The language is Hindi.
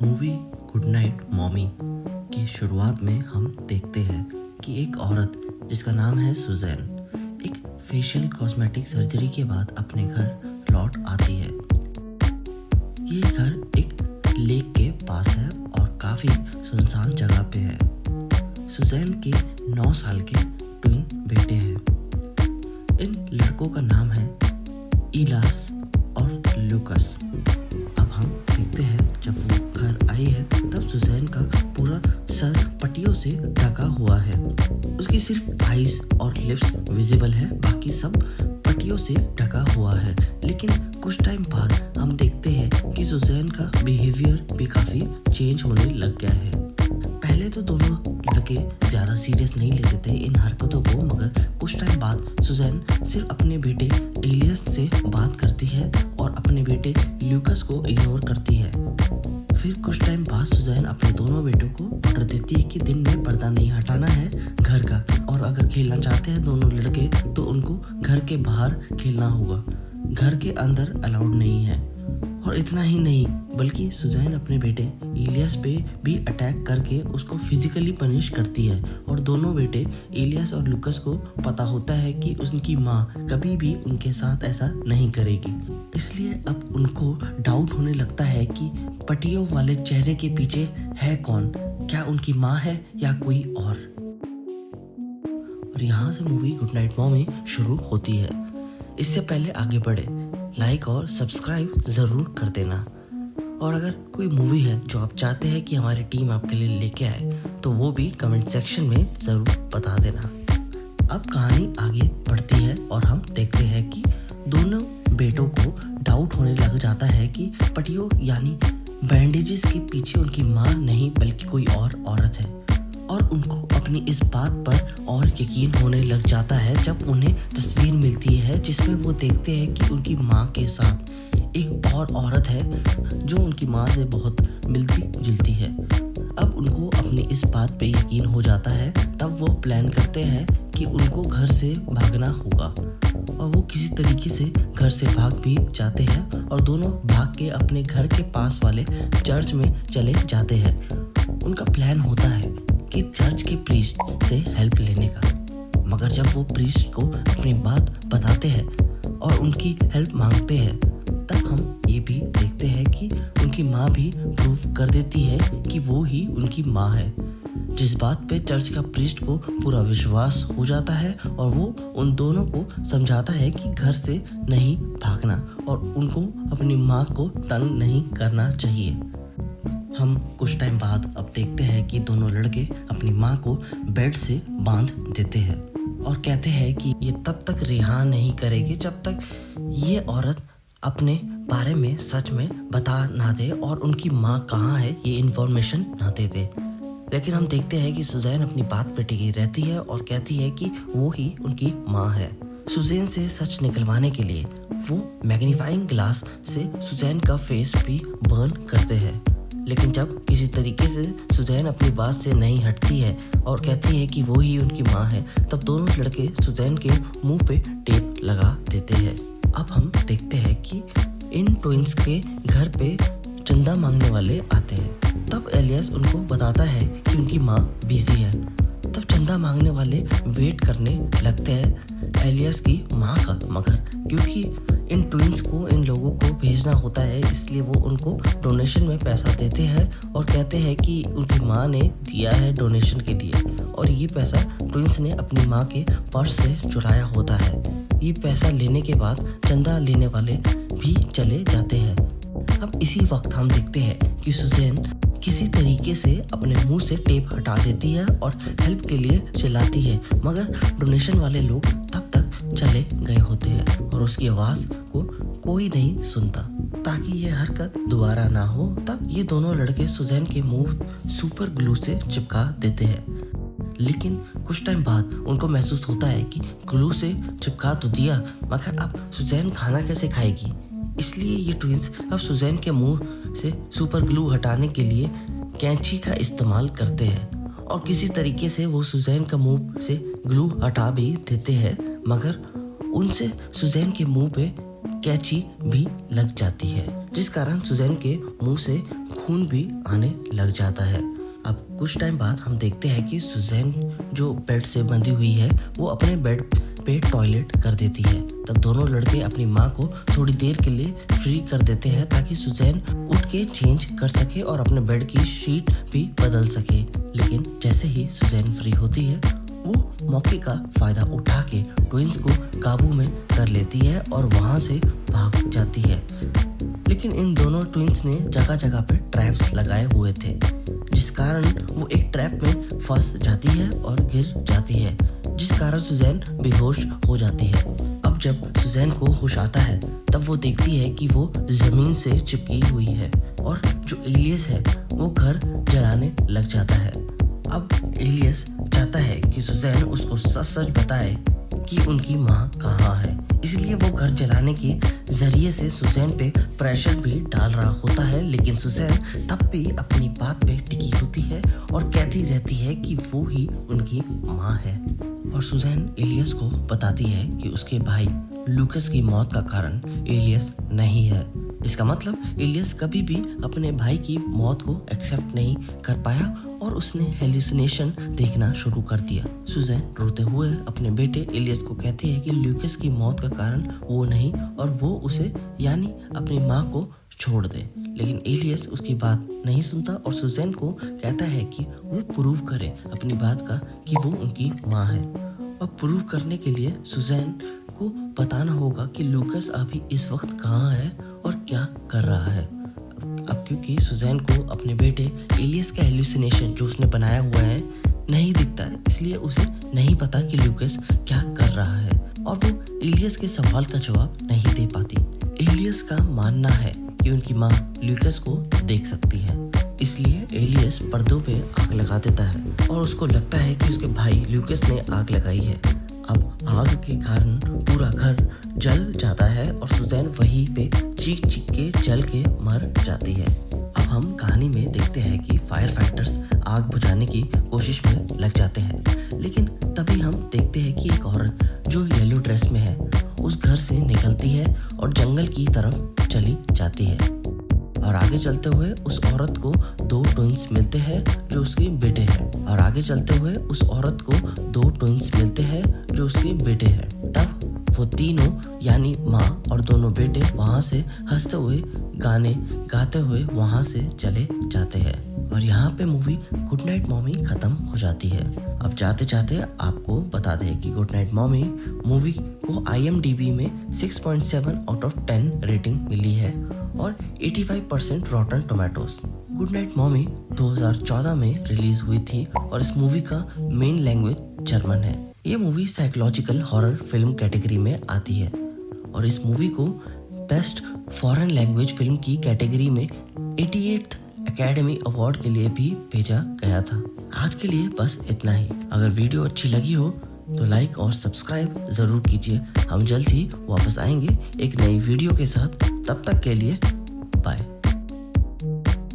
मूवी गुड नाइट मॉमी की शुरुआत में हम देखते हैं कि एक औरत जिसका नाम है सुजैन एक फेशियल कॉस्मेटिक सर्जरी के बाद अपने घर लौट आती है। ये घर एक लेक के पास है और काफ़ी सुनसान जगह पे है। सुजैन के 9 साल के ट्विन बेटे हैं। इन लड़कों का नाम है इलास और लूकस। अब हम देखते हैं जब वो घर आई है तब सुजैन का पूरा सर पट्टियों से ढका हुआ है। उसकी सिर्फ आईज और लिप्स विजिबल है, बाकी सब पट्टियों से ढका हुआ है। लेकिन कुछ टाइम बाद हम देखते हैं कि सुजैन का बिहेवियर भी काफ़ी चेंज होने लग गया है। पहले तो दोनों लड़के ज़्यादा सीरियस नहीं लेते थे इन हरकतों को, मगर कुछ टाइम बाद सुजैन सिर्फ अपने बेटे एलियस से बात करती है और अपने बेटे लूकस को इग्नोर करती है। फिर कुछ टाइम बाद सुजैन अपने दोनों बेटों को ऑर्डर देती है कि दिन में पर्दा नहीं हटाना है घर का, और अगर खेलना चाहते हैं दोनों लड़के तो उनको घर के बाहर खेलना होगा, घर के अंदर अलाउड नहीं है। और इतना ही नहीं बल्कि सुजैन अपने बेटे इलियास पे भी अटैक करके उसको फिजिकली पनिश करती है। और दोनों बेटे इलियास और लूकस को पता होता है कि उनकी माँ कभी भी उनके साथ ऐसा नहीं करेगी, इसलिए अब उनको डाउट होने लगता है कि पट्टियों वाले चेहरे के पीछे है कौन, क्या उनकी माँ है या कोई और। और यहाँ से मूवी गुड नाइट मॉमी शुरू होती है। इससे पहले आगे बढ़े लाइक और सब्सक्राइब ज़रूर कर देना, और अगर कोई मूवी है जो आप चाहते हैं कि हमारी टीम आपके लिए लेके आए तो वो भी कमेंट सेक्शन में ज़रूर बता देना। अब कहानी आगे बढ़ती है और हम देखते हैं कि दोनों बेटों को डाउट होने लग जाता है कि पट्टियों यानी बैंडेजेस के पीछे उनकी माँ नहीं बल्कि कोई और औरत है। और उनको अपनी इस बात पर और यकीन होने लग जाता है जब उन्हें तस्वीर मिलती है जिसमें वो देखते हैं कि उनकी माँ के साथ एक और औरत है जो उनकी माँ से बहुत मिलती जुलती है। अब उनको अपनी इस बात पे यकीन हो जाता है, तब वो प्लान करते हैं कि उनको घर से भागना होगा, और वो किसी तरीके से घर से भाग भी जाते हैं और दोनों भाग के अपने घर के पास वाले चर्च में चले जाते हैं। उनका प्लान होता है कि चर्च के प्रीस्ट से हेल्प लेने का, मगर जब वो प्रीस्ट को अपनी बात बताते हैं और उनकी हेल्प मांगते हैं तब हम ये भी देखते हैं कि उनकी माँ भी प्रूव कर देती है कि वो ही उनकी माँ है, जिस बात पे चर्च का प्रीस्ट को पूरा विश्वास हो जाता है और वो उन दोनों को समझाता है कि घर से नहीं भागना और उनको अपनी माँ को तंग नहीं करना चाहिए। हम कुछ टाइम बाद अब देखते हैं कि दोनों लड़के अपनी माँ को बेड से बांध देते हैं और कहते हैं कि ये तब तक रिहा नहीं करेंगे जब तक ये औरत अपने बारे में सच में बता ना दे और उनकी माँ कहाँ है ये इन्फॉर्मेशन ना दे दे। लेकिन हम देखते हैं कि सुजैन अपनी बात पे टिकी रहती है और कहती है कि वो ही उनकी माँ है। सुजैन से सच निकलवाने के लिए वो मैग्नीफाइंग ग्लास से सुजैन का फेस भी बर्न करते हैं, लेकिन जब किसी तरीके से सुजैन अपनी बात से नहीं हटती है और कहती है कि वो ही उनकी माँ है, तब दोनों लड़के सुजैन के मुंह पे टेप लगा देते हैं। अब हम देखते हैं कि इन ट्विंस के घर पे चंदा मांगने वाले आते हैं। तब एलियस उनको बताता है कि उनकी माँ बिजी है। तब चंदा मांगने वाले वेट करने लगते हैं एलियस की माँ का, मगर क्योंकि इन ट्विंस को इन लोगों को भेजना होता है इसलिए वो उनको डोनेशन में पैसा देते हैं और कहते हैं कि उनकी माँ ने दिया है डोनेशन के लिए, और ये पैसा ट्विंस ने अपनी माँ के पर्स से चुराया होता है। ये पैसा लेने के बाद चंदा लेने वाले भी चले जाते हैं। अब इसी वक्त हम देखते हैं कि सुजैन किसी तरीके से अपने मुंह से टेप हटा देती है और हेल्प के लिए चिल्लाती है, मगर डोनेशन वाले लोग तब तक चले गए होते हैं और उसकी आवाज़ को कोई नहीं सुनता। ताकि ये हरकत दोबारा ना हो तब ये दोनों लड़के सुजैन के मुंह सुपर ग्लू से चिपका देते हैं। लेकिन कुछ टाइम बाद उनको महसूस होता है कि ग्लू से चिपका तो दिया, मगर अब सुजैन खाना कैसे खाएगी। इसलिए ये ट्विंस अब सुजैन के मुंह से सुपर ग्लू हटाने के लिए कैंची का इस्तेमाल करते हैं और किसी तरीके से वो सुजैन का मुंह से ग्लू हटा भी देते हैं, मगर उनसे सुजैन के मुंह पे कैंची भी लग जाती है, जिस कारण सुजैन के मुंह से खून भी आने लग जाता है। अब कुछ टाइम बाद हम देखते हैं कि सुजैन जो बेड से बंधी हुई है वो अपने बेड पे टॉयलेट कर देती है। तब दोनों लड़के अपनी माँ को थोड़ी देर के लिए फ्री कर देते हैं ताकि सुजैन उठ के चेंज कर सके और अपने बेड की शीट भी बदल सके। लेकिन जैसे ही सुजैन फ्री होती है वो मौके का फायदा उठा के ट्विंस को काबू में कर लेती है और वहां से भाग जाती है। लेकिन इन दोनों ट्विंस ने जगह जगह पे ट्रैप्स लगाए हुए थे, जिस कारण वो एक ट्रैप में फंस जाती है और गिर जाती है, जिस कारण सुजैन बेहोश हो जाती है। अब जब सुजैन को होश आता है तब वो देखती है कि वो जमीन से चिपकी हुई है और जो एलियस है वो घर जलाने लग जाता है। अब एलियस चाहता है कि सुजैन उसको सच सच बताए कि उनकी माँ कहाँ है, इसलिए वो घर जलाने के जरिए से सुजैन पे प्रेशर भी डाल रहा होता है। लेकिन सुजैन तब भी अपनी बात पे टिकी होती है और कहती रहती है कि वो ही उनकी माँ है। और सुजैन एलियस को बताती है कि उसके भाई लूकस की मौत का कारण एलियस नहीं है। इसका मतलब एलियस कभी भी अपने भाई की मौत को एक्सेप्ट नहीं कर पाया और उसने हेलुसिनेशन देखना शुरू कर दिया। सुजैन रोते हुए अपने बेटे एलियस को कहती है कि लूकस की मौत का कारण वो नहीं और वो उसे यानी अपनी माँ को छोड़ दे। लेकिन एलियस उसकी बात नहीं सुनता और सुजैन को कहता है कि वो प्रूव करे अपनी बात का कि वो उनकी माँ है। और प्रूव करने के लिए सुजैन को बताना होगा कि लूकस अभी इस वक्त कहाँ है और क्या कर रहा है। अब क्योंकि सुजैन को अपने बेटे एलियस का हेलुसिनेशन जो उसने बनाया हुआ है नहीं दिखता है, इसलिए उसे नहीं पता कि लूकस क्या कर रहा है और वो एलियस के सवाल का जवाब नहीं दे पाती। एलियस का मानना है कि उनकी माँ लूकस को देख सकती है, इसलिए एलियस पर्दों पे आग लगा देता है और उसको लगता है कि उसके भाई लूकस ने आग लगाई है। अब आग के कारण पूरा घर जल जाता है और सुजैन वहीं पे चीख चीख के जल के मर जाती है। अब हम कहानी में देखते हैं कि फायर फाइटर्स आग बुझाने की कोशिश में लग जाते हैं, लेकिन तभी हम देखते हैं कि एक औरत जो येलो ड्रेस में है उस घर से निकलती है और जंगल की तरफ चली जाती है। और आगे चलते हुए उस औरत को दो ट्विंस मिलते हैं जो उसके बेटे हैं और आगे चलते हुए उस औरत को दो ट्विंस मिलते हैं जो उसके बेटे हैं। तब वो तीनों यानी माँ और दोनों बेटे वहाँ से हंसते हुए गाने गाते हुए वहाँ से चले जाते हैं और यहाँ पे मूवी गुड नाइट मॉमी खत्म हो जाती है। अब जाते जाते आपको बता दें कि गुड नाइट मॉमी मूवी को IMDb में 6.7 आउट ऑफ 10 रेटिंग मिली है और 85% rotten tomatoes. Good night mommy 2014 में रिलीज हुई थी और इस मूवी का मेन लैंग्वेज जर्मन है। ये movie psychological horror film category में आती है और इस मूवी को बेस्ट फॉरेन लैंग्वेज फिल्म की कैटेगरी में 88th एकेडमी अवार्ड के लिए भी भेजा गया था। आज के लिए बस इतना ही। अगर वीडियो अच्छी लगी हो तो लाइक और सब्सक्राइब जरूर कीजिए। हम जल्द ही वापस आएंगे एक नई वीडियो के साथ। तब तक के लिए बाय।